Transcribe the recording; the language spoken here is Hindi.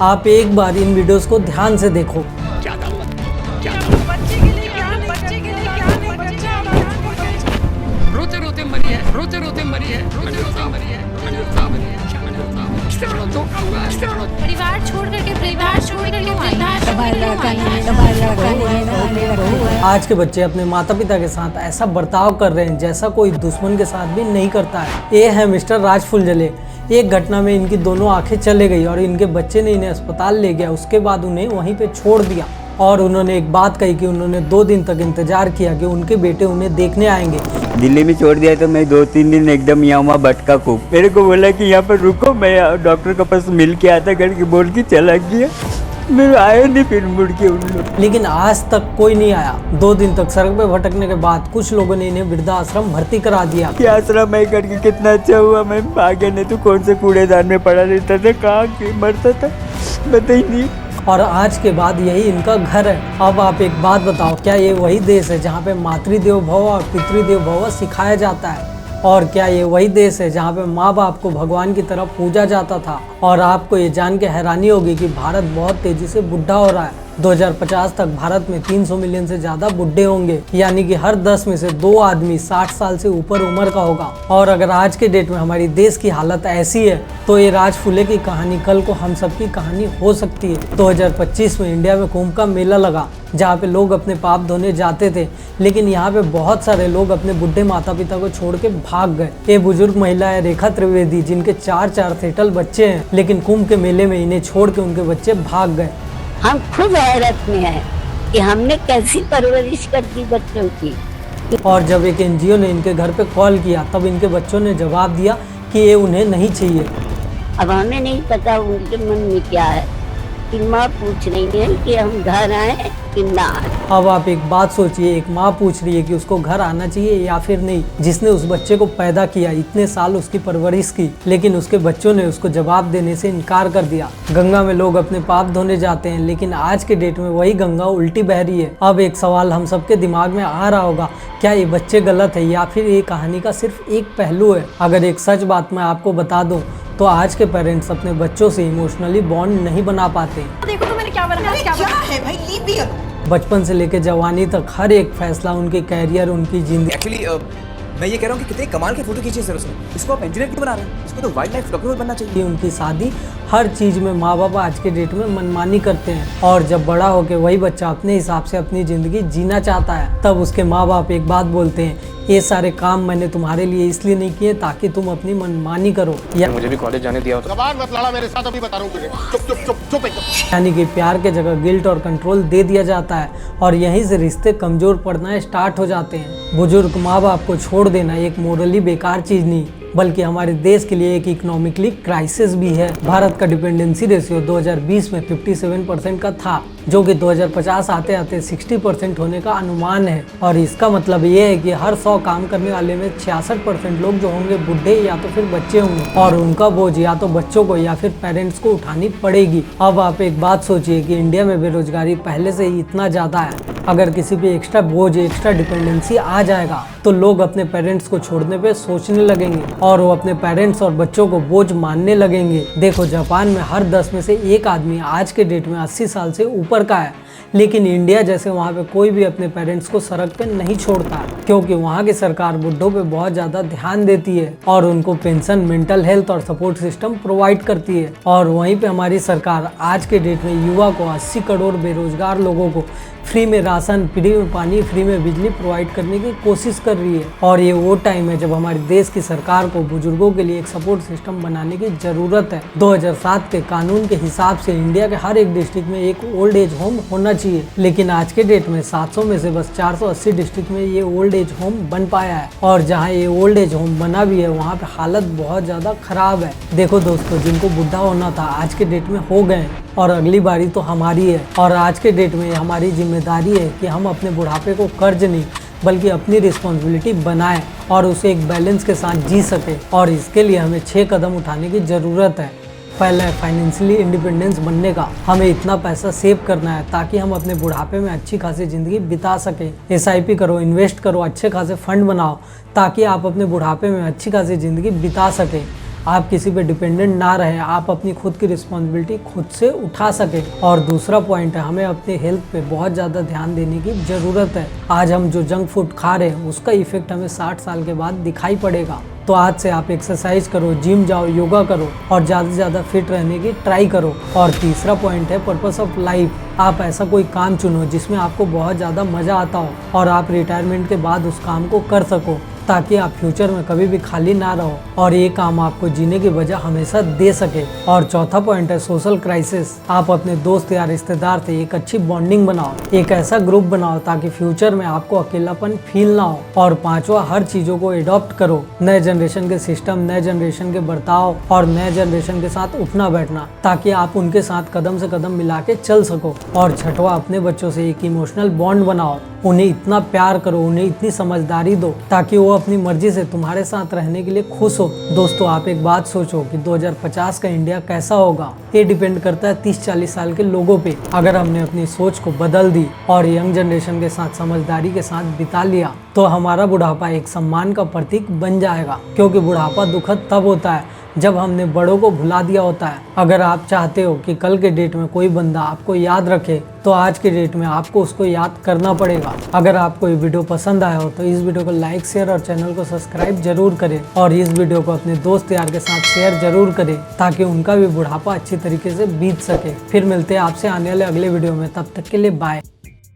आप एक बार इन वीडियोस को ध्यान से देखो। रोते रोते मरी है, रोते रोते मरी है, रोते रोते मरी है, परिवार छोड़ करके आज के बच्चे अपने माता पिता के साथ ऐसा बर्ताव कर रहे हैं जैसा कोई दुश्मन के साथ भी नहीं करता है। ये है मिस्टर राज फुलझले। एक घटना में इनकी दोनों आंखें चले गई और इनके बच्चे ने इन्हें अस्पताल ले गया। उसके बाद उन्हें वहीं पे छोड़ दिया और उन्होंने एक बात कही कि उन्होंने 2 दिन तक इंतजार किया कि उनके बेटे उन्हें देखने आएंगे। दिल्ली में छोड़ दिया तो मैं 2-3 दिन एकदम यहाँ वहाँ भटका खूब। मेरे को बोला कि यहाँ पर रुको, मैं डॉक्टर के पास मिल के आता करके बोल के चला गया। मैं आया नहीं फिर मुड़ के उन लोग। लेकिन आज तक कोई नहीं आया। 2 दिन तक सड़क पे भटकने के बाद कुछ लोगों ने इन्हें वृद्धाश्रम भर्ती करा दिया। क्या आश्रम है करके कितना अच्छा हुआ। मैं आगे नहीं तो कौन से कूड़ेदान में पड़ा रहता था, कहाँ मरता था बताइए नहीं। और आज के बाद यही इनका घर है। अब आप एक बात बताओ, क्या ये वही देश है जहाँ पे मातृदेवो भव और पितृदेवो भव सिखाया जाता है? और क्या ये वही देश है जहाँ पे माँ बाप को भगवान की तरह पूजा जाता था? और आपको ये जान के हैरानी होगी कि भारत बहुत तेजी से बुढ़ा हो रहा है। 2050 तक भारत में 300 मिलियन से ज्यादा बुढ़े होंगे, यानी कि हर 10 में से 2 आदमी 60 साल से ऊपर उम्र का होगा। और अगर आज के डेट में हमारी देश की हालत ऐसी है तो ये राज फुले की कहानी कल को हम सब की कहानी हो सकती है। 2025 में इंडिया में कुंभ का मेला लगा जहाँ पे लोग अपने पाप धोने जाते थे, लेकिन यहाँ पे बहुत सारे लोग अपने बुढ़े माता पिता को छोड़ के भाग गए। ये बुजुर्ग महिला है रेखा त्रिवेदी, जिनके 4 सेटल बच्चे हैं, लेकिन कुंभ के मेले में इन्हें छोड़ के उनके बच्चे भाग गए। हम खुद हैरत में हैं कि हमने कैसी परवरिश कर दी बच्चों की। और जब एक एनजीओ ने इनके घर पे कॉल किया तब इनके बच्चों ने जवाब दिया कि ये उन्हें नहीं चाहिए। अब हमें नहीं पता उनके मन में क्या है कि माँ पूछ रही है कि हम घर आए कि ना आए। अब आप एक बात सोचिए, एक माँ पूछ रही है कि उसको घर आना चाहिए या फिर नहीं, जिसने उस बच्चे को पैदा किया, इतने साल उसकी परवरिश की, लेकिन उसके बच्चों ने उसको जवाब देने से इनकार कर दिया। गंगा में लोग अपने पाप धोने जाते हैं, लेकिन आज के डेट में वही गंगा उल्टी बह रही है। अब एक सवाल हम सबके दिमाग में आ रहा होगा, क्या ये बच्चे गलत है या फिर ये कहानी का सिर्फ एक पहलू है? अगर एक सच बात मैं आपको बता दूं तो आज के पेरेंट्स अपने बच्चों से इमोशनली बॉन्ड नहीं बना पाते। देखो तो मैंने क्या है भाई, लीव मी अलोन। बचपन से लेकर जवानी तक हर एक फैसला उनके कैरियर, उनकी जिंदगी। एक्चुअली मैं ये कह रहा हूँ कि कितने कमाल के फोटो खींचे सर उसने। इसको आप इंजीनियर क्यों बना रहे हैं? इसको तो वाइल्ड लाइफ फोटोग्राफर बनना चाहिए। उनकी शादी, हर चीज में माँ बाप आज के डेट में मनमानी करते हैं और जब बड़ा होके वही बच्चा अपने हिसाब से अपनी जिंदगी जीना चाहता है तब उसके माँ बाप एक बात बोलते हैं, ये सारे काम मैंने तुम्हारे लिए इसलिए नहीं किए ताकि तुम अपनी मनमानी करो। या मुझे भी कॉलेज जाने दिया होता। जबान मत लड़ा मेरे साथ, अभी बता रहा हूँ तुझे। चुप चुप चुप चुप एकदम। यानी कि प्यार के जगह गिल्ट और कंट्रोल दे दिया जाता है और यहीं से रिश्ते कमजोर पड़ना स्टार्ट हो जाते हैं। बुजुर्ग माँ बाप को छोड़ देना एक मोरली बेकार चीज नहीं बल्कि हमारे देश के लिए एक इकोनॉमिकली क्राइसिस भी है। भारत का डिपेंडेंसी रेशियो 2020 में 57% का था, जो कि 2050 आते आते 60% होने का अनुमान है। और इसका मतलब ये है कि हर 100 काम करने वाले में 66% लोग जो होंगे बुढ़े या तो फिर बच्चे होंगे और उनका बोझ या तो बच्चों को या फिर पेरेंट्स को उठानी पड़ेगी। अब आप एक बात सोचिए कि इंडिया में बेरोजगारी पहले से ही इतना ज़्यादा है, अगर किसी पे एक्स्ट्रा बोझ, एक्स्ट्रा डिपेंडेंसी आ जाएगा तो लोग अपने पेरेंट्स को छोड़ने पे सोचने लगेंगे और वो अपने पेरेंट्स और बच्चों को बोझ मानने लगेंगे। देखो, जापान में हर 10 में से 1 आदमी आज के डेट में 80 साल से ऊपर का है, लेकिन इंडिया जैसे वहाँ पे कोई भी अपने पेरेंट्स को सड़क पे नहीं छोड़ता क्योंकि वहाँ की सरकार बुढ़ों पे बहुत ज़्यादा ध्यान देती है और उनको पेंशन, मेंटल हेल्थ और सपोर्ट सिस्टम प्रोवाइड करती है। और वहीं पे हमारी सरकार आज के डेट में युवा को 80 करोड़ बेरोजगार लोगों को फ्री में राशन, फ्री में पानी, फ्री में बिजली प्रोवाइड करने की कोशिश कर रही है। और ये वो टाइम है जब हमारे देश की सरकार को बुजुर्गों के लिए एक सपोर्ट सिस्टम बनाने की जरूरत है। 2007 के कानून के हिसाब से इंडिया के हर एक डिस्ट्रिक्ट में एक ओल्ड एज होम होना चाहिए, लेकिन आज के डेट में 700 में से बस 480 डिस्ट्रिक्ट में ये ओल्ड एज होम बन पाया है। और जहाँ ये ओल्ड एज होम बना भी है वहाँ पे हालत बहुत ज़्यादा खराब है। देखो दोस्तों, जिनको बुढ़ा होना था आज के डेट में हो गए और अगली बारी तो हमारी है। और आज के डेट में हमारी जिम्मेदारी है कि हम अपने बुढ़ापे को कर्ज नहीं बल्कि अपनी रिस्पॉन्सिबिलिटी बनाएं और उसे एक बैलेंस के साथ जी सके। और इसके लिए हमें 6 कदम उठाने की ज़रूरत है। पहला है फाइनेंशियली इंडिपेंडेंस बनने का। हमें इतना पैसा सेव करना है ताकि हम अपने बुढ़ापे में अच्छी खासी ज़िंदगी बिता सकें। SIP करो, इन्वेस्ट करो, अच्छे खासे फंड बनाओ ताकि आप अपने बुढ़ापे में अच्छी खासी ज़िंदगी बिता सकें। आप किसी पे डिपेंडेंट ना रहे, आप अपनी खुद की रिस्पॉन्सिबिलिटी खुद से उठा सके। और दूसरा पॉइंट है, हमें अपने हेल्थ पे बहुत ज़्यादा ध्यान देने की ज़रूरत है। आज हम जो जंक फूड खा रहे हैं उसका इफेक्ट हमें 60 साल के बाद दिखाई पड़ेगा। तो आज से आप एक्सरसाइज करो, जिम जाओ, योगा करो और ज़्यादा से ज़्यादा फिट रहने की ट्राई करो। और तीसरा पॉइंट है पर्पस ऑफ लाइफ। आप ऐसा कोई काम चुनो जिसमें आपको बहुत ज़्यादा मज़ा आता हो और आप रिटायरमेंट के बाद उस काम को कर सको, ताकि आप फ्यूचर में कभी भी खाली ना रहो और ये काम आपको जीने की वजह हमेशा दे सके। और चौथा पॉइंट है सोशल क्राइसिस। आप अपने दोस्त या रिश्तेदार से एक अच्छी बॉन्डिंग बनाओ, एक ऐसा ग्रुप बनाओ ताकि फ्यूचर में आपको अकेलापन फील ना हो। और पांचवा, हर चीज़ों को एडॉप्ट करो, नए जनरेशन के सिस्टम, नए जनरेशन के बर्ताव और नए जनरेशन के साथ उठना बैठना, ताकि आप उनके साथ कदम से कदम मिला के चल सको। और छठवा, अपने बच्चों से एक इमोशनल बॉन्ड बनाओ, उन्हें इतना प्यार करो, उन्हें इतनी समझदारी दो ताकि वो अपनी मर्जी से तुम्हारे साथ रहने के लिए खुश हो। दोस्तों, आप एक बात सोचो कि 2050 का इंडिया कैसा होगा। ये डिपेंड करता है 30-40 साल के लोगों पे। अगर हमने अपनी सोच को बदल दी और यंग जनरेशन के साथ समझदारी के साथ बिता लिया तो हमारा बुढ़ापा एक सम्मान का प्रतीक बन जाएगा। क्योंकि बुढ़ापा दुखद तब होता है जब हमने बड़ों को भुला दिया होता है। अगर आप चाहते हो कि कल के डेट में कोई बंदा आपको याद रखे तो आज के डेट में आपको उसको याद करना पड़ेगा। अगर आपको ये वीडियो पसंद आया हो तो इस वीडियो को लाइक, शेयर और चैनल को सब्सक्राइब जरूर करें और इस वीडियो को अपने दोस्त यार के साथ शेयर जरूर करें ताकि उनका भी बुढ़ापा अच्छी तरीके से बीत सके। फिर मिलते हैं आपसे आने वाले अगले वीडियो में, तब तक के लिए बाय।